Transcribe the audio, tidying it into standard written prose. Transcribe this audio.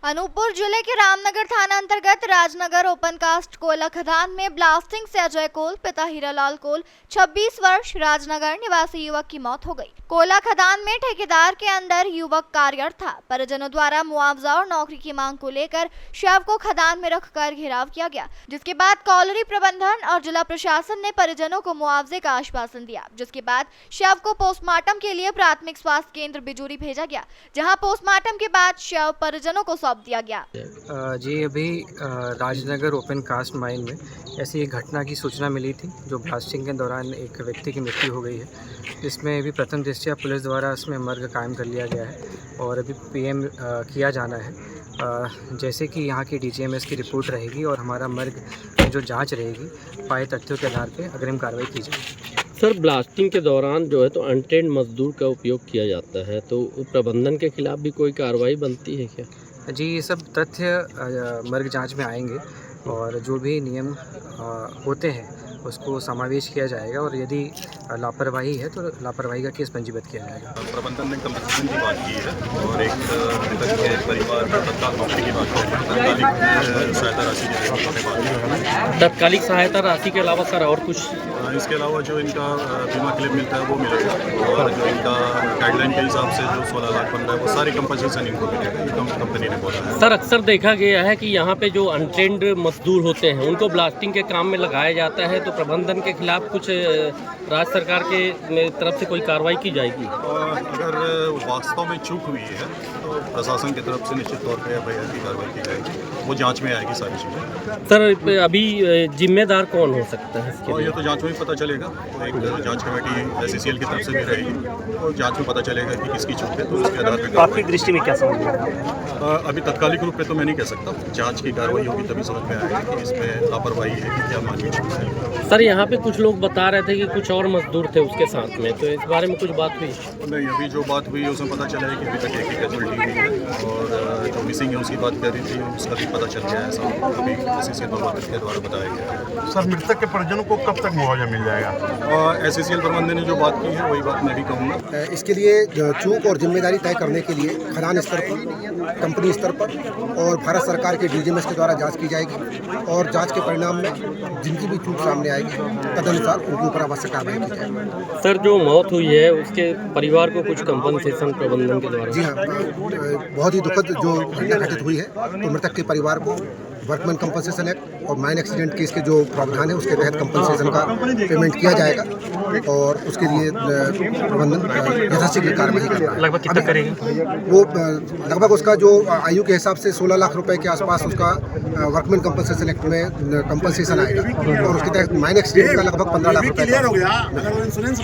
अनूपपुर जिले के रामनगर थाना अंतर्गत राजनगर ओपन कास्ट कोयला खदान में ब्लास्टिंग से अजय कोल पिता हीरालाल कोल 26 वर्ष राजनगर निवासी युवक की मौत हो गई। कोयला खदान में ठेकेदार के अंदर युवक कार्यरत था। परिजनों द्वारा मुआवजा और नौकरी की मांग को लेकर शव को खदान में रखकर घेराव किया गया, जिसके बाद कॉलोनी प्रबंधन और जिला प्रशासन ने परिजनों को मुआवजे का आश्वासन दिया, जिसके बाद शव को पोस्टमार्टम के लिए प्राथमिक स्वास्थ्य केंद्र बिजूरी भेजा गया, जहां पोस्टमार्टम के बाद शव परिजनों को सौंप दिया गया। जी अभी राजनगर ओपन कास्ट माइन में ऐसी एक घटना की सूचना मिली थी, जो ब्लास्टिंग के दौरान एक व्यक्ति की मृत्यु हो गई है। इसमें अभी प्रथम दृष्टया पुलिस द्वारा इसमें मर्ग कायम कर लिया गया है और अभी पीएम किया जाना है। जैसे कि यहाँ की डीजीएमएस की रिपोर्ट रहेगी और हमारा मर्ग जो जांच रहेगी, पाए तथ्यों के आधार पर अग्रिम कार्रवाई की जाएगी। सर, ब्लास्टिंग के दौरान जो है तो अनट्रेन्ड मजदूर का उपयोग किया जाता है, तो प्रबंधन के खिलाफ भी कोई कार्रवाई बनती है क्या? जी, ये सब तथ्य मर्ग जांच में आएंगे और जो भी नियम होते हैं उसको समावेश किया जाएगा और यदि लापरवाही है तो लापरवाही का केस पंजीबद्ध किया जाएगा। प्रबंधन ने कंपनसेशन की बात की है और एक मृतक के परिवार को तत्काल नौकरी की बात की है। तात्कालिक सहायता राशि के अलावा सर और कुछ? इसके अलावा जो इनका बीमा क्लेम मिलता है वो मिलेगा और जो इनका गाइडलाइन के हिसाब से जो 16 लाख बन रहा है वो सारी कंपनसेशन इनको मिलेगा, ये कंपनी ने बोला है। सर, अक्सर देखा गया है कि यहाँ पे जो अनट्रेन्ड मजदूर होते हैं उनको ब्लास्टिंग के काम में लगाया जाता है, तो प्रबंधन के खिलाफ कुछ राज्य सरकार के तरफ से कोई कार्रवाई की जाएगी? अगर वास्तव में चूक हुई है तो प्रशासन की तरफ से निश्चित तौर पर एफआईआर की कार्रवाई की जाएगी, वो जांच में आएगी सारी चीज़ें। सर, अभी जिम्मेदार कौन हो सकता है इसके? और ये तो जांच में ही पता चलेगा। तो एक जांच कमेटी एससीसीएल की तरफ से भी रहेगी और जांच में पता चलेगा कि किसकी चूक है, तो उसके आधार पर आपकी दृष्टि में क्या समझ? अभी तत्कालिक रूप पे तो मैं नहीं कह सकता, जांच की कार्रवाई होगी तभी समझ में आएगा कि इसमें लापरवाही है कि क्या मानवीय चूक है। सर, यहाँ पे कुछ लोग बता रहे थे कि कुछ और मजदूर थे उसके साथ में, तो इस बारे में कुछ बात हुई? नहीं, अभी जो बात हुई है उसमें पता चला है कि अभी तक एक ही कैजुअल्टी हुई है और जो मिसिंग है उसकी बात कर रही थी, उसका भी पता चल गया है। ऐसा अभी एससीसीएल के द्वारा बताया गया है। सर, मृतक के परिजनों को कब तक मुआवजा मिल जाएगा? एससीसीएल प्रबंधन ने जो बात की है वही बात मैं भी कहूँगा। इसके लिए चूक और जिम्मेदारी तय करने के लिए खदान स्तर पर, कंपनी स्तर पर और भारत सरकार के डीजीएमएस के द्वारा जांच की जाएगी और जांच के परिणाम में जिनकी भी चूक सामने आएगी तदनुसार उनके ऊपर आवश्यक कार्रवाई की जाएगी। सर, जो मौत हुई है उसके परिवार को कुछ कंपनसेशन प्रबंधन के द्वारा? जी हाँ, बहुत ही दुखद जो घटना घटित हुई है, तो मृतक के परिवार को वर्कमैन कंपनसेशन एक्ट और माइन एक्सीडेंट केस के जो प्रावधान है उसके तहत कंपनसेशन का पेमेंट किया जाएगा और उसके लिए प्रबंधन यथाशीघ्र कार्रवाई करेगा। लगभग कितना करेगा वो? लगभग उसका जो आयु के हिसाब से 16 लाख रुपए के आसपास उसका वर्कमैन कंपनसेशन एक्ट में कंपनसेशन आएगा और उसके तहत माइन एक्सीडेंट का लगभग 15 लाख रुपए।